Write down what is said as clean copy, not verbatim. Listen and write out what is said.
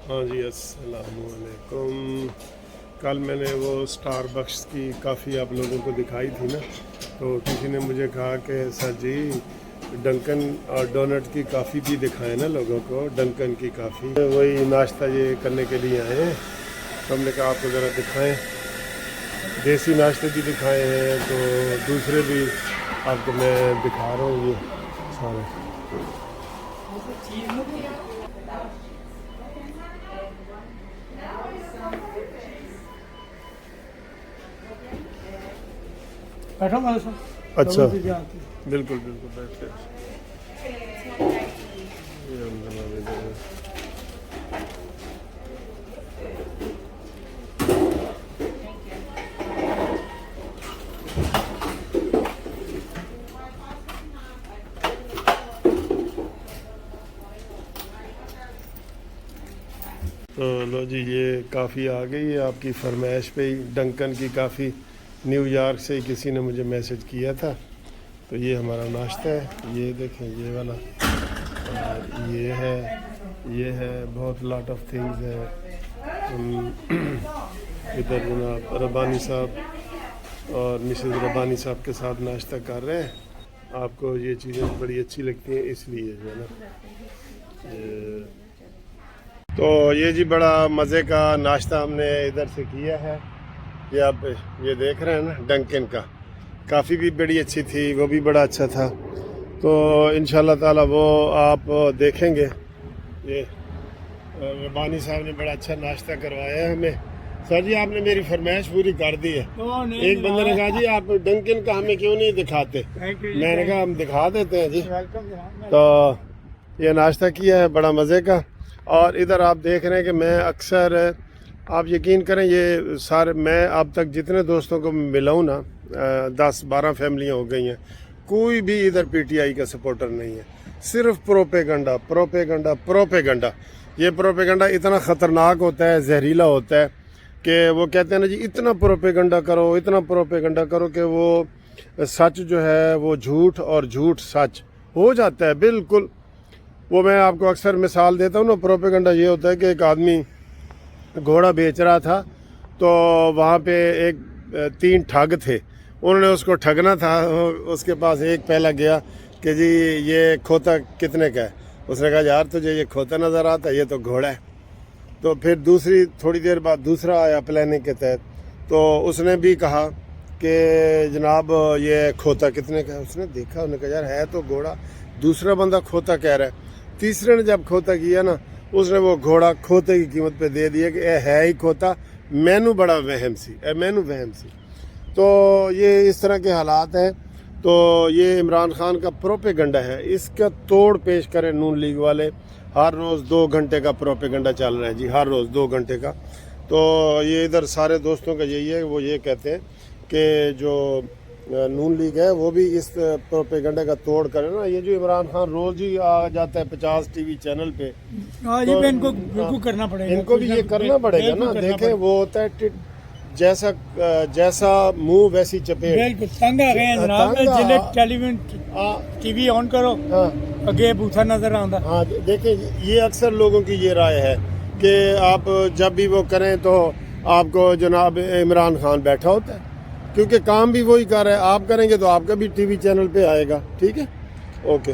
ہاں جی السلام علیکم. کل میں نے وہ اسٹار بکس کی کافی آپ لوگوں کو دکھائی تھی نا، تو کسی نے مجھے کہا کہ سر جی ڈنکن اور ڈونٹ کی کافی بھی دکھائیں نا لوگوں کو، ڈنکن کی کافی. وہی ناشتہ یہ کرنے کے لیے آئے ہیں، تو ہم نے کہا آپ کو ذرا دکھائیں، دیسی ناشتے بھی دکھائے ہیں تو دوسرے بھی آپ کو میں دکھا رہا ہوں یہ سارے. اچھا بالکل بالکل بیٹھتے تو لو جی یہ کافی آ گئی ہے آپ کی فرمائش پہ ہی. ڈنکن کی کافی نیو یارک سے کسی نے مجھے میسج کیا تھا. تو یہ ہمارا ناشتہ ہے، یہ دیکھیں یہ والا، اور یہ ہے بہت لاٹ آف تھنگز ہے. ادھر جناب ربانی صاحب اور مسز ربانی صاحب کے ساتھ ناشتہ کر رہے ہیں. آپ کو یہ چیزیں بڑی اچھی لگتی ہیں اس لیے جو ہے نا. تو یہ جی بڑا مزے کا ناشتہ ہم نے ادھر سے کیا ہے. یہ آپ یہ دیکھ رہے ہیں نا ڈنکن کا، کافی بھی بڑی اچھی تھی، وہ بھی بڑا اچھا تھا. تو انشاءاللہ تعالی وہ آپ دیکھیں گے. یہ ربانی صاحب نے بڑا اچھا ناشتہ کروایا ہے ہمیں. سر جی آپ نے میری فرمائش پوری کر دی ہے. ایک بندے نے کہا جی آپ ڈنکن کا ہمیں کیوں نہیں دکھاتے؟ میں نے کہا ہم دکھا دیتے ہیں جی. تو یہ ناشتہ کیا ہے بڑا مزے کا. اور ادھر آپ دیکھ رہے ہیں کہ میں اکثر، آپ یقین کریں یہ سارے میں اب تک جتنے دوستوں کو ملا ہوں نا، 10-12 فیملیاں ہو گئی ہیں، کوئی بھی ادھر پی ٹی آئی کا سپورٹر نہیں ہے. صرف پروپیگنڈا پروپیگنڈا پروپیگنڈا. یہ پروپیگنڈا اتنا خطرناک ہوتا ہے، زہریلا ہوتا ہے کہ وہ کہتے ہیں نا جی اتنا پروپیگنڈا کرو، اتنا پروپیگنڈا کرو کہ وہ سچ جو ہے وہ جھوٹ اور جھوٹ سچ ہو جاتا ہے بالکل. وہ میں آپ کو اکثر مثال دیتا ہوں نا. پروپیگنڈا یہ ہوتا ہے کہ ایک آدمی گھوڑا بیچ رہا تھا، تو وہاں پہ 3 ٹھگ تھے، انہوں نے اس کو ٹھگنا تھا. اس کے پاس ایک پہلا گیا کہ جی یہ کھوتا کتنے کا ہے؟ اس نے کہا یار تجھے یہ کھوتا نظر آتا ہے، یہ تو گھوڑا ہے. تو پھر تھوڑی دیر بعد دوسرا آیا پلاننگ کے تحت، تو اس نے بھی کہا کہ جناب یہ کھوتا کتنے کا ہے؟ اس نے دیکھا، انہوں نے کہا یار ہے تو گھوڑا. دوسرا بندہ کھوتا کہہ رہا ہے. تیسرے نے جب کھوتا کیا نا، اس نے وہ گھوڑا کھوتے کی قیمت پہ دے دیا کہ اے ہے ہی کھوتا، مینو بڑا وہم سی، مینو وہم سی. تو یہ اس طرح کے حالات ہیں. تو یہ عمران خان کا پروپیگنڈا ہے، اس کا توڑ پیش کریں نون لیگ والے. ہر روز 2 گھنٹے کا پروپیگنڈا چل رہا ہے جی، ہر روز 2 گھنٹے کا. تو یہ ادھر سارے دوستوں کا یہی ہے، وہ یہ کہتے ہیں کہ جو نون لیگ ہے وہ بھی اس پروپیگنڈا کا توڑ کرے نا. یہ جو عمران خان روز ہی آ جاتا ہے 50 ٹی وی چینل پہ، تو ان کو بالکل کرنا پڑے گا، ان کو بھی یہ کرنا پڑے گا نا. دیکھیں وہ ہوتا ہے جیسا منہ ویسی چپیٹ. بالکل تنگ آ گئے ہیں جناب. جلے ٹی وی آن کرو اگے بوتھا نظر آندا. ہاں دیکھیں یہ اکثر لوگوں کی یہ رائے ہے کہ آپ جب بھی وہ کریں تو آپ کو جناب عمران خان بیٹھا ہوتا ہے، کیونکہ کام بھی وہی کر رہا ہے. آپ کریں گے تو آپ کا بھی ٹی وی چینل پہ آئے گا. ٹھیک ہے، اوکے.